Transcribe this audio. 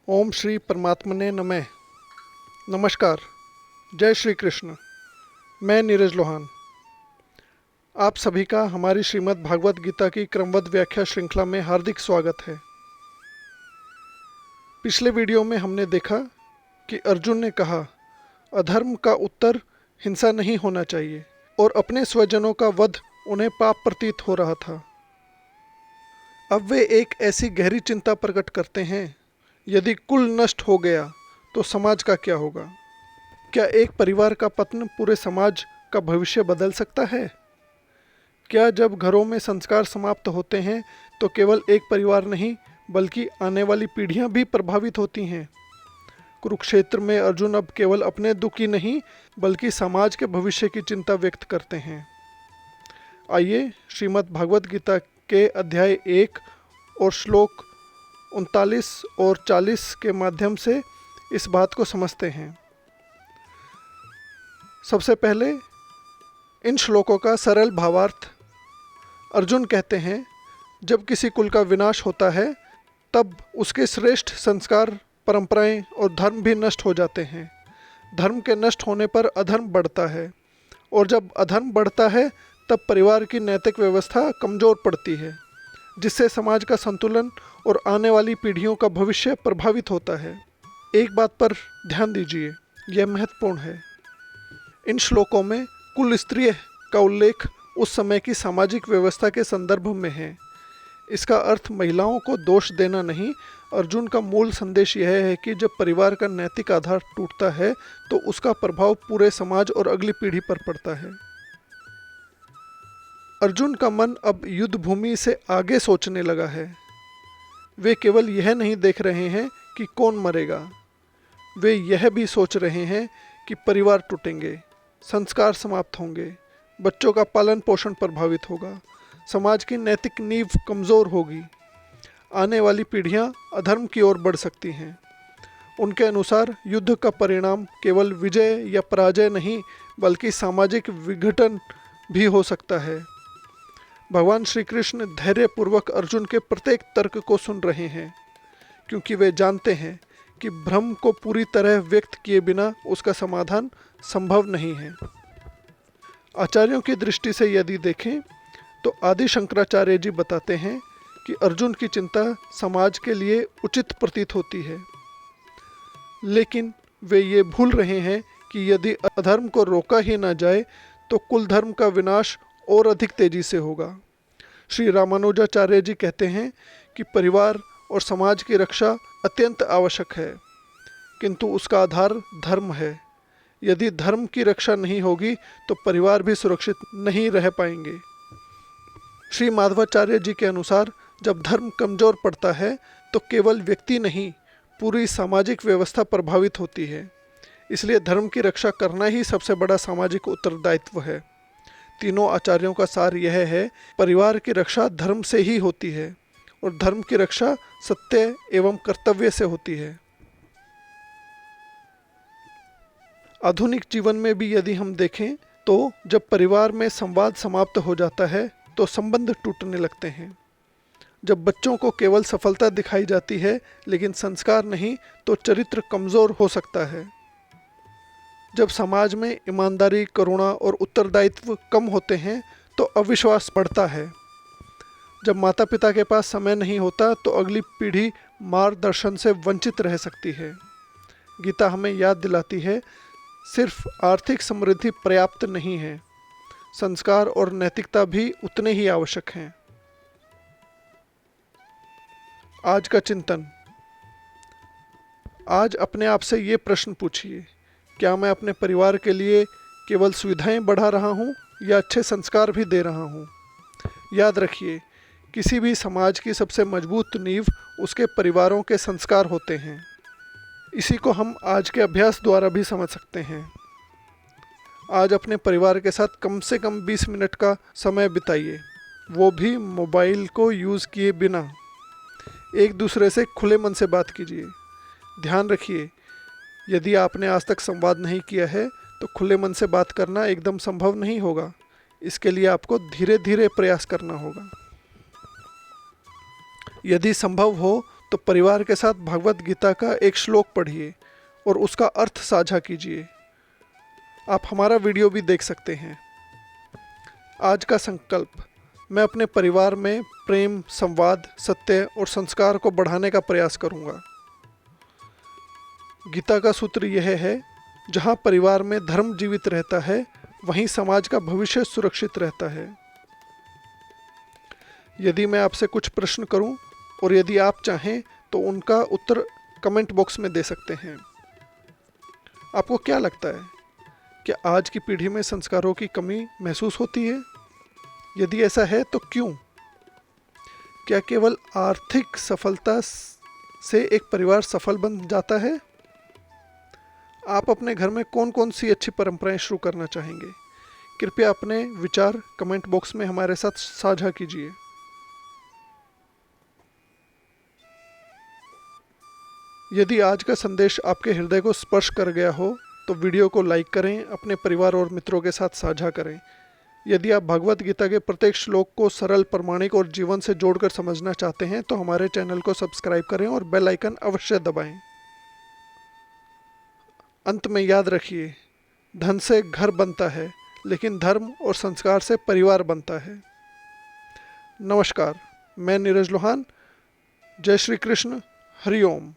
ओम श्री परमात्मने नमः। नमस्कार, जय श्री कृष्ण। मैं नीरज लोहान। आप सभी का हमारी श्रीमद् भागवत गीता की क्रमबद्ध व्याख्या श्रृंखला में हार्दिक स्वागत है। पिछले वीडियो में हमने देखा कि अर्जुन ने कहा अधर्म का उत्तर हिंसा नहीं होना चाहिए और अपने स्वजनों का वध उन्हें पाप प्रतीत हो रहा था। अब वे एक ऐसी गहरी चिंता प्रकट करते हैं, यदि कुल नष्ट हो गया तो समाज का क्या होगा? क्या एक परिवार का पतन पूरे समाज का भविष्य बदल सकता है? क्या जब घरों में संस्कार समाप्त होते हैं तो केवल एक परिवार नहीं बल्कि आने वाली पीढ़ियां भी प्रभावित होती हैं? कुरुक्षेत्र में अर्जुन अब केवल अपने दुख ही नहीं बल्कि समाज के भविष्य की चिंता व्यक्त करते हैं। आइए श्रीमद् भागवत गीता के अध्याय 1 और श्लोक 39 और 40 के माध्यम से इस बात को समझते हैं। सबसे पहले इन श्लोकों का सरल भावार्थ। अर्जुन कहते हैं, जब किसी कुल का विनाश होता है तब उसके श्रेष्ठ संस्कार, परंपराएं और धर्म भी नष्ट हो जाते हैं। धर्म के नष्ट होने पर अधर्म बढ़ता है और जब अधर्म बढ़ता है तब परिवार की नैतिक व्यवस्था कमज़ोर पड़ती है, जिससे समाज का संतुलन और आने वाली पीढ़ियों का भविष्य प्रभावित होता है। एक बात पर ध्यान दीजिए, यह महत्वपूर्ण है। इन श्लोकों में कुल स्त्रीय का उल्लेख उस समय की सामाजिक व्यवस्था के संदर्भ में है। इसका अर्थ महिलाओं को दोष देना नहीं। अर्जुन का मूल संदेश यह है कि जब परिवार का नैतिक आधार टूटता है तो उसका प्रभाव पूरे समाज और अगली पीढ़ी पर पड़ता है। अर्जुन का मन अब युद्ध भूमि से आगे सोचने लगा है। वे केवल यह नहीं देख रहे हैं कि कौन मरेगा, वे यह भी सोच रहे हैं कि परिवार टूटेंगे, संस्कार समाप्त होंगे, बच्चों का पालन पोषण प्रभावित होगा, समाज की नैतिक नींव कमज़ोर होगी, आने वाली पीढ़ियां अधर्म की ओर बढ़ सकती हैं। उनके अनुसार युद्ध का परिणाम केवल विजय या पराजय नहीं बल्कि सामाजिक विघटन भी हो सकता है। भगवान श्री कृष्ण धैर्यपूर्वक अर्जुन के प्रत्येक तर्क को सुन रहे हैं, क्योंकि वे जानते हैं कि भ्रम को पूरी तरह व्यक्त किए बिना उसका समाधान संभव नहीं है। आचार्यों की दृष्टि से यदि देखें तो आदि शंकराचार्य जी बताते हैं कि अर्जुन की चिंता समाज के लिए उचित प्रतीत होती है, लेकिन वे ये भूल रहे हैं कि यदि अधर्म को रोका ही ना जाए तो कुल धर्म का विनाश और अधिक तेजी से होगा। श्री रामानुजाचार्य जी कहते हैं कि परिवार और समाज की रक्षा अत्यंत आवश्यक है, किंतु उसका आधार धर्म है। यदि धर्म की रक्षा नहीं होगी तो परिवार भी सुरक्षित नहीं रह पाएंगे। श्री माधवाचार्य जी के अनुसार जब धर्म कमज़ोर पड़ता है तो केवल व्यक्ति नहीं पूरी सामाजिक व्यवस्था प्रभावित होती है। इसलिए धर्म की रक्षा करना ही सबसे बड़ा सामाजिक उत्तरदायित्व है। तीनों आचार्यों का सार यह है, परिवार की रक्षा धर्म से ही होती है और धर्म की रक्षा सत्य एवं कर्तव्य से होती है। आधुनिक जीवन में भी यदि हम देखें तो जब परिवार में संवाद समाप्त हो जाता है तो संबंध टूटने लगते हैं। जब बच्चों को केवल सफलता दिखाई जाती है लेकिन संस्कार नहीं तो चरित्र कमज़ोर हो सकता है। जब समाज में ईमानदारी, करुणा और उत्तरदायित्व कम होते हैं तो अविश्वास बढ़ता है। जब माता पिता के पास समय नहीं होता तो अगली पीढ़ी मार्गदर्शन से वंचित रह सकती है। गीता हमें याद दिलाती है, सिर्फ आर्थिक समृद्धि पर्याप्त नहीं है, संस्कार और नैतिकता भी उतने ही आवश्यक हैं। आज का चिंतन। आज अपने आप से ये प्रश्न पूछिए, क्या मैं अपने परिवार के लिए केवल सुविधाएं बढ़ा रहा हूं या अच्छे संस्कार भी दे रहा हूं? याद रखिए, किसी भी समाज की सबसे मजबूत नींव उसके परिवारों के संस्कार होते हैं। इसी को हम आज के अभ्यास द्वारा भी समझ सकते हैं। आज अपने परिवार के साथ कम से कम 20 मिनट का समय बिताइए, वो भी मोबाइल को यूज़ किए बिना। एक दूसरे से खुले मन से बात कीजिए। ध्यान रखिए, यदि आपने आज तक संवाद नहीं किया है तो खुले मन से बात करना एकदम संभव नहीं होगा। इसके लिए आपको धीरे धीरे प्रयास करना होगा। यदि संभव हो तो तो परिवार के साथ भगवत गीता का एक श्लोक पढ़िए और उसका अर्थ साझा कीजिए। आप हमारा वीडियो भी देख सकते हैं। आज का संकल्प, मैं अपने परिवार में प्रेम, संवाद, सत्य और संस्कार को बढ़ाने का प्रयास करूंगा। गीता का सूत्र यह है, जहां परिवार में धर्म जीवित रहता है वहीं समाज का भविष्य सुरक्षित रहता है। यदि मैं आपसे कुछ प्रश्न करूं और यदि आप चाहें तो उनका उत्तर कमेंट बॉक्स में दे सकते हैं। आपको क्या लगता है, क्या आज की पीढ़ी में संस्कारों की कमी महसूस होती है? यदि ऐसा है तो क्यों? क्या केवल आर्थिक सफलता से एक परिवार सफल बन जाता है? आप अपने घर में कौन कौन सी अच्छी परंपराएं शुरू करना चाहेंगे? कृपया अपने विचार कमेंट बॉक्स में हमारे साथ साझा कीजिए। यदि आज का संदेश आपके हृदय को स्पर्श कर गया हो तो वीडियो को लाइक करें, अपने परिवार और मित्रों के साथ साझा करें। यदि आप भगवत गीता के प्रत्येक श्लोक को सरल, प्रामाणिक और जीवन से जोड़कर समझना चाहते हैं तो हमारे चैनल को सब्सक्राइब करें और बेल आइकन अवश्य दबाएं। अंत में याद रखिए, धन से घर बनता है लेकिन धर्म और संस्कार से परिवार बनता है। नमस्कार, मैं नीरज लोहान। जय श्री कृष्ण। हरि ओम।